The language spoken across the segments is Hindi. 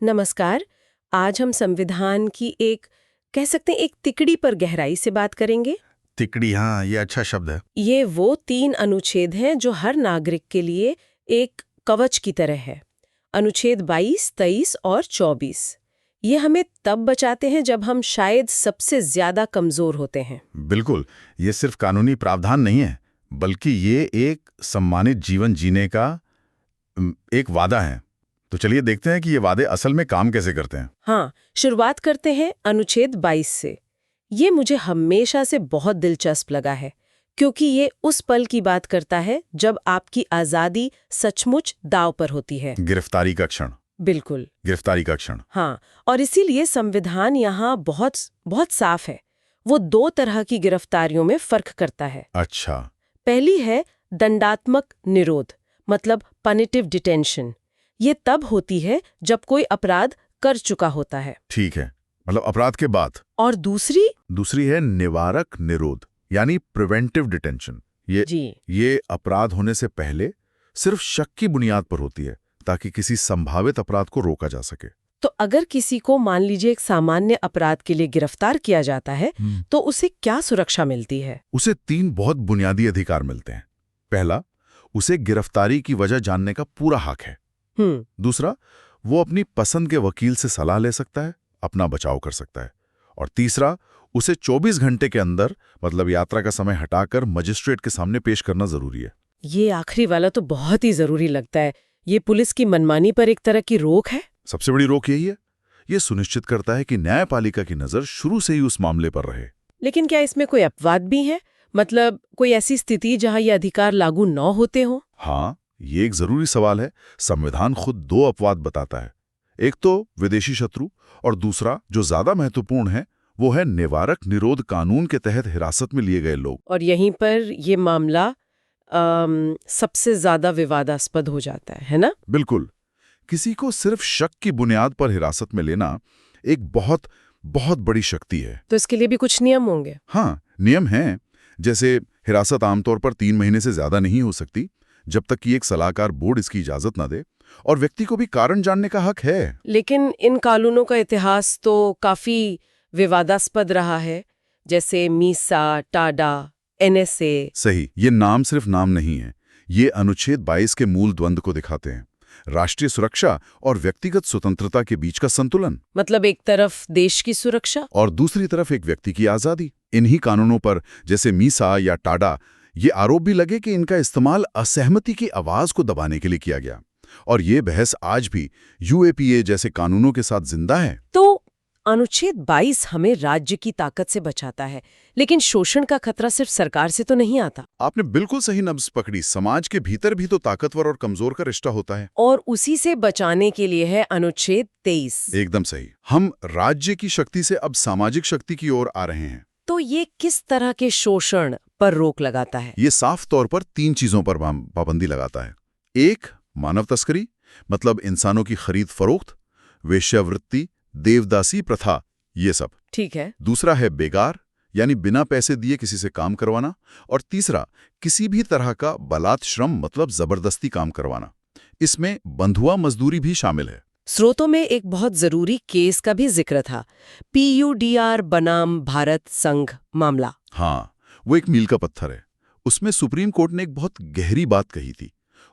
नमस्कार। आज हम संविधान की कह सकते हैं एक तिकड़ी पर गहराई से बात करेंगे। तिकड़ी, हाँ, ये अच्छा शब्द है। ये वो 3 अनुच्छेद हैं जो हर नागरिक के लिए एक कवच की तरह है। अनुच्छेद 22, 23 और 24। ये हमें तब बचाते हैं जब हम शायद सबसे ज्यादा कमजोर होते हैं। बिल्कुल, ये सिर्फ कानूनी प्रावधान नहीं है, बल्कि ये एक सम्मानित जीवन जीने का एक वादा है। तो चलिए देखते हैं कि ये वादे असल में काम कैसे करते हैं। हाँ, शुरुआत करते हैं अनुच्छेद 22 से। ये मुझे हमेशा से बहुत दिलचस्प लगा है, क्योंकि ये उस पल की बात करता है जब आपकी आज़ादी सचमुच दांव पर होती है। गिरफ्तारी का क्षण। बिल्कुल। गिरफ्तारी का क्षण। हाँ, और इसीलिए संविधान यहाँ बहुत बहुत साफ है। वो 2 तरह की गिरफ्तारियों में फर्क करता है। अच्छा। पहली है दंडात्मक निरोध, मतलब पनिटिव डिटेंशन। ये तब होती है जब कोई अपराध कर चुका होता है। ठीक है, मतलब अपराध के बाद। और दूसरी है निवारक निरोध, यानी प्रिवेंटिव डिटेंशन। ये अपराध होने से पहले सिर्फ शक की बुनियाद पर होती है, ताकि किसी संभावित अपराध को रोका जा सके। तो अगर किसी को मान लीजिए एक सामान्य अपराध के लिए गिरफ्तार किया जाता है, तो उसे क्या सुरक्षा मिलती है? उसे 3 बहुत बुनियादी अधिकार मिलते हैं। पहला, उसे गिरफ्तारी की वजह जानने का पूरा हक है। दूसरा, वो अपनी पसंद के वकील से सलाह ले सकता है, अपना बचाव कर सकता है। और तीसरा, उसे 24 घंटे के अंदर, मतलब यात्रा का समय हटाकर, मजिस्ट्रेट के सामने पेश करना जरूरी है। ये आखिरी वाला तो बहुत ही जरूरी लगता है। ये पुलिस की मनमानी पर एक तरह की रोक है। सबसे बड़ी रोक यही है। ये सुनिश्चित करता है कि न्यायपालिका की नजर शुरू से ही उस मामले पर रहे। लेकिन क्या इसमें कोई अपवाद भी है? मतलब कोई ऐसी स्थिति जहां ये अधिकार लागू न होते हो? हाँ, ये एक जरूरी सवाल है। संविधान खुद 2 अपवाद बताता है। एक तो विदेशी शत्रु, और दूसरा जो ज्यादा महत्वपूर्ण है वो है निवारक निरोध कानून के तहत हिरासत में लिए गए लोग। और यहीं पर ये मामला सबसे ज्यादा विवादास्पद हो जाता है ना? बिल्कुल। किसी को सिर्फ शक की बुनियाद पर हिरासत में लेना एक बहुत बहुत बड़ी शक्ति है। तो इसके लिए भी कुछ नियम होंगे? हाँ, नियम हैं। जैसे हिरासत आमतौर पर 3 महीने से ज्यादा नहीं हो सकती, जब तक कि एक सलाहकार बोर्ड इसकी इजाजत न दे, और व्यक्ति को भी कारण जानने का हक है। लेकिन इन कानूनों का इतिहास तो काफी विवादास्पद रहा है, जैसे मीसा, टाडा, एनएसए। सही, ये नाम सिर्फ नाम नहीं है। ये अनुच्छेद 22 के मूल द्वंद्व को दिखाते हैं। राष्ट्रीय सुरक्षा और व्यक्तिगत स्वतंत्रता के बीच का संतुलन। मतलब एक तरफ देश की सुरक्षा और दूसरी तरफ एक व्यक्ति की आजादी। इन्हीं कानूनों पर, जैसे मीसा या टाडा, ये आरोप भी लगे कि इनका इस्तेमाल असहमति की आवाज को दबाने के लिए किया गया। और ये बहस आज भी यूएपीए जैसे कानूनों के साथ जिंदा है। तो अनुच्छेद 22 हमें राज्य की ताकत से बचाता है, लेकिन शोषण का खतरा सिर्फ सरकार से तो नहीं आता। आपने बिल्कुल सही नब्ज पकड़ी। समाज के भीतर भी तो ताकतवर और कमजोर का रिश्ता होता है। और उसी से बचाने के लिए है अनुच्छेद 23। एकदम सही। हम राज्य की शक्ति से अब सामाजिक शक्ति की ओर आ रहे हैं। तो ये किस तरह के शोषण पर रोक लगाता है? ये साफ तौर पर 3 चीजों पर पाबंदी लगाता है। एक, मानव तस्करी, मतलब इंसानों की खरीद फरोख्त, वेश्यावृत्ति, देवदासी प्रथा, ये सब। ठीक है। दूसरा है बेगार, यानी बिना पैसे दिए किसी से काम करवाना। और तीसरा, किसी भी तरह का बलात् श्रम, मतलब जबरदस्ती काम करवाना। इसमें बंधुआ मजदूरी भी शामिल है। स्रोतों में एक बहुत जरूरी केस का भी जिक्र था, PUDR बनाम भारत संघ मामला। हाँ, वो एक मील का पत्थर है। उसमें सुप्रीम कोर्ट ने एक बहुत गहरी बात कही थी।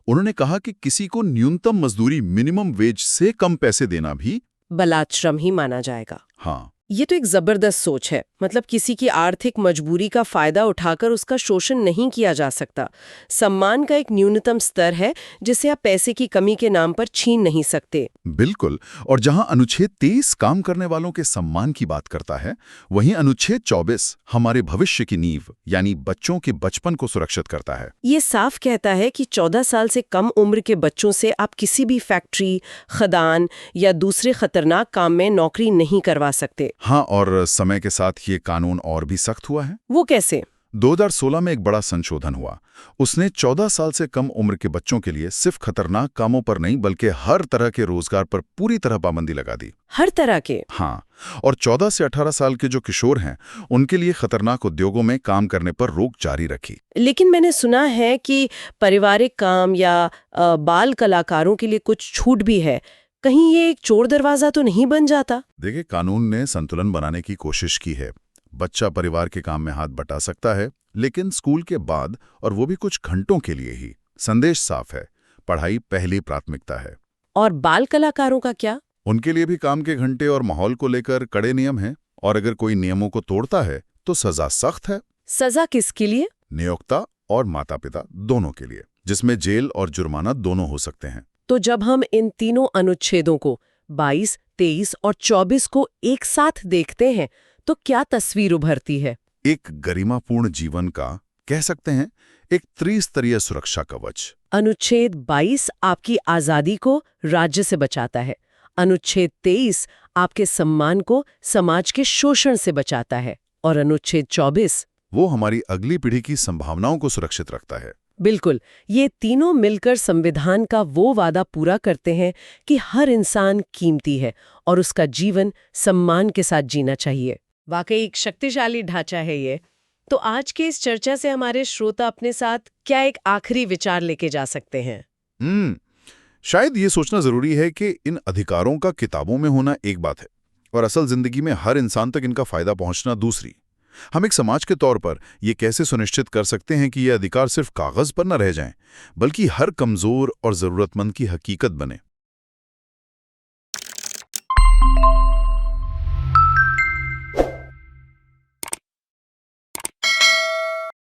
उन्होंने कहा कि किसी को न्यूनतम मजदूरी, मिनिमम वेज से कम पैसे देना भी बलात् श्रम ही माना जाएगा। हाँ, ये तो एक जबरदस्त सोच है। मतलब किसी की आर्थिक मजबूरी का फायदा उठाकर उसका शोषण नहीं किया जा सकता। सम्मान का एक न्यूनतम स्तर है जिसे आप पैसे की कमी के नाम पर छीन नहीं सकते। बिल्कुल। और जहां अनुच्छेद 23 काम करने वालों के सम्मान की बात करता है, वहीं अनुच्छेद 24 हमारे भविष्य की नींव, यानी बच्चों के बचपन को सुरक्षित करता है। ये साफ कहता है कि 14 साल से कम उम्र के बच्चों से आप किसी भी फैक्ट्री, खदान या दूसरे खतरनाक काम में नौकरी नहीं करवा सकते। हाँ, और समय के साथ ये कानून और भी सख्त हुआ है। वो कैसे? 2016 में एक बड़ा संशोधन हुआ। उसने 14 साल से कम उम्र के बच्चों के लिए सिर्फ खतरनाक कामों पर नहीं, बल्कि हर तरह के रोजगार पर पूरी तरह पाबंदी लगा दी। हर तरह के? हाँ, और 14 से 18 साल के जो किशोर हैं, उनके लिए खतरनाक उद्योगों में काम करने पर रोक जारी रखी। लेकिन मैंने सुना है कि पारिवारिक काम या बाल कलाकारों के लिए कुछ छूट भी है। कहीं ये एक चोर दरवाजा तो नहीं बन जाता? देखिए, कानून ने संतुलन बनाने की कोशिश की है। बच्चा परिवार के काम में हाथ बटा सकता है, लेकिन स्कूल के बाद, और वो भी कुछ घंटों के लिए ही। संदेश साफ है, पढ़ाई पहली प्राथमिकता है। और बाल कलाकारों का क्या? उनके लिए भी काम के घंटे और माहौल को लेकर कड़े नियम हैं, और अगर कोई नियमों को तोड़ता है तो सजा सख्त है। सजा किसके लिए? नियोक्ता और माता-पिता दोनों के लिए, जिसमें जेल और जुर्माना दोनों हो सकते हैं। तो जब हम इन तीनों अनुच्छेदों को 22, 23 और 24 को एक साथ देखते हैं तो क्या तस्वीर उभरती है? एक गरिमापूर्ण जीवन का, कह सकते हैं, एक त्रिस्तरीय सुरक्षा कवच। अनुच्छेद 22 आपकी आजादी को राज्य से बचाता है। अनुच्छेद 23 आपके सम्मान को समाज के शोषण से बचाता है। और अनुच्छेद 24 वो हमारी अगली पीढ़ी की संभावनाओं को सुरक्षित रखता है। बिल्कुल, ये तीनों मिलकर संविधान का वो वादा पूरा करते हैं कि हर इंसान कीमती है और उसका जीवन सम्मान के साथ जीना चाहिए। वाकई एक शक्तिशाली ढांचा है ये। तो आज के इस चर्चा से हमारे श्रोता अपने साथ क्या एक आखिरी विचार लेके जा सकते हैं? शायद ये सोचना जरूरी है कि इन अधिकारों का किताबों में होना एक बात है और असल जिंदगी में हर इंसान तक इनका फायदा पहुंचना दूसरी। हम एक समाज के तौर पर ये कैसे सुनिश्चित कर सकते हैं कि ये अधिकार सिर्फ कागज पर न रह जाएं, बल्कि हर कमजोर और जरूरतमंद की हकीकत बने।